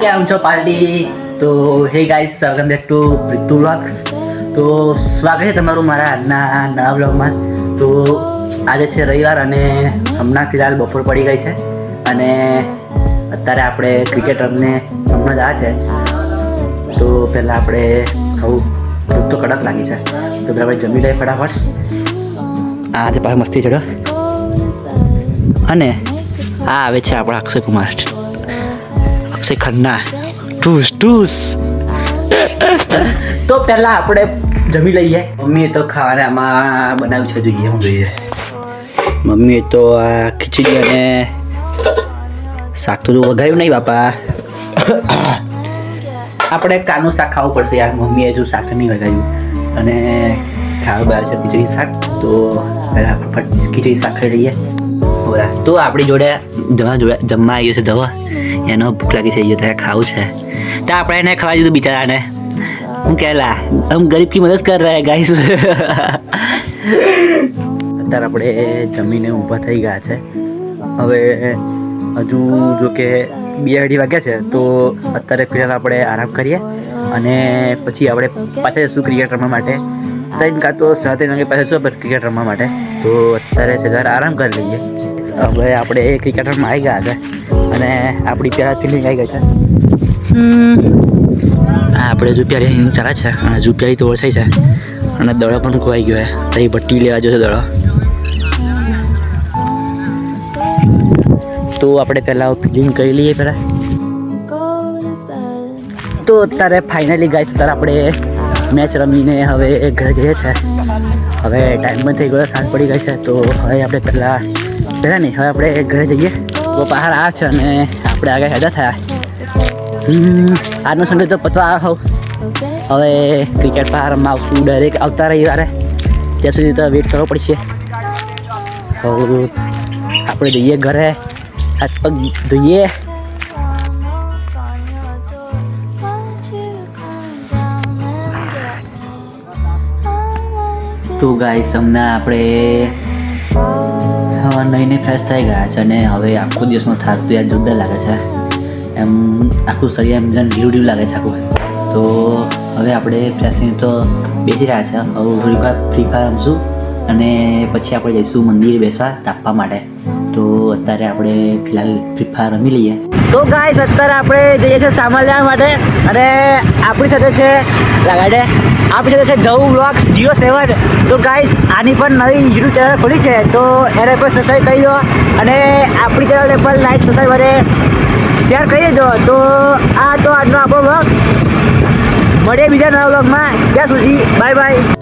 કેમ છો પાર્ટી? તો hey guys, welcome back to Preetu vlogs. તો સ્વાગત છે તમારું મારા આજના નવા વ્લોગમાં. તો આજે છે રવિવાર અને હમણાં ફિલહાલ બપોર પડી ગઈ છે અને અત્યારે આપણે ક્રિકેટ હમણાં જ આ છે. તો પહેલાં આપણે ખાવું ભૂખ તો કડક લાગી છે, તો પહેલાં આપણે જમી લઈએ ફટાફટ. આજે પાછું મસ્તી ચડો. અને આ આવે છે આપણા અક્ષય કુમાર, અક્ષય ખન્ના, ટૂસ. તો પહેલાં આપણે જમી લઈએ. મમ્મીએ તો ખાવાનામાં બનાવ્યું છે, જોઈએ. મમ્મીએ તો આ ખીચડી અને શાક તો વઘાર્યું નહીં બાપા. આપણે કાનું શાક ખાવું પડશે યાર. મમ્મીએ હજુ શાક નહીં વઘાર્યું અને ખાવા બહાર છે ખીચડી શાક. તો પહેલાં ખીચડી શાક ખાઈ લઈએ. તો આપણી જોડે જમવા આવ્યો છે દવા, એનો ભૂખ લાગી છે, ત્યારે ખાવું છે. તો આપણે એને ખવા દીધું બિચારાને. હું કહેલા હમ ગરીબ કી મદદ કર રહે ગાઈસ. અત્યારે આપણે જમીને ઊભા થઈ ગયા છે. હવે હજુ જો કે 2-2:30 વાગ્યા છે, તો અત્યારે ફિલહાલ આપણે આરામ કરીએ અને પછી આપણે પાછા જઈશું ક્રિકેટ રમવા માટે. 3 કાં તો 3:30 વાગે પાછા જઈશું ક્રિકેટ રમવા માટે. તો અત્યારે સગાર આરામ કરી લઈએ. હવે આપણે ક્રિકેટ રમવા આવી ગયા છે અને આપણી પહેલાં ફિલ્ડિંગ આવી ગઈ છે. આપણે જુપિયારી ચાલે છે અને જુપિયારી તો ઓળખાઈ છે અને દડો પણ ખોવાઈ ગયો છે. તો એ ભટ્ટી લેવા જશે દડો. તો આપણે પહેલાં ફિલ્ડિંગ કરી લઈએ પહેલાં. તો અત્યારે ફાઇનલી ગાઈસ, અત્યારે આપણે મેચ રમીને હવે ઘરે જઈએ છીએ. હવે ટાઈમ પણ થઈ ગયો, સાંજ પડી ગઈ છે. તો હવે આપણે પહેલાં નહીં, હવે આપણે ઘરે જઈએ. તો પહાડ આ છે અને આપણે આગળ હેડા થયા. આજનો સન્ડે તો પતવા આવ. હવે ક્રિકેટ પહાડમાં આવશું ડાયરેક્ટ આવતા રવિવારે. ત્યાં સુધી તો વેઇટ કરવો પડશે. હવે આપણે જઈએ ઘરે, હાથ પગ ધોઈએ. તો ગાઈસ, હમણાં આપણે નઈને ફ્રેશ થઈ ગયા છે અને હવે આખો દિવસનો થાક તો યાર જોરદાર લાગે છે. એમ આખું શરીર એમ જેમ ઢીલું લાગે છે આખું. તો હવે આપણે ફ્રેશ થઈને તો બેસી રહ્યા છે. હવે થોડીક વાર ફ્રી ફાયર રમશું અને પછી આપણે જઈશું મંદિરે બેસવા તાપવા માટે. તો અત્યારે આપણે ફિલહાલ ફ્રી ફાયર રમી લઈએ. તો ગાઈસ, અત્યારે આપણે જઈએ છીએ સામાન લેવા માટે અને આપણી સાથે છે લગાડે, આપણી સાથે છે ધવ વ્લોગ્સ 07. તો ગાઈસ, આની પણ નવી યુટ્યુબ ચેનલ ખોલી છે, તો એને પર સબસ્ક્રાઈબ કરી દો અને આપણી ચેનલને પણ લાઈક સબસ્ક્રાઈબ અને શેર કરી દેજો. તો આ તો આજનો આપણો વ્લોગ. મળીએ બીજા નવા વ્લોગમાં. ત્યાં સુધી બાય બાય.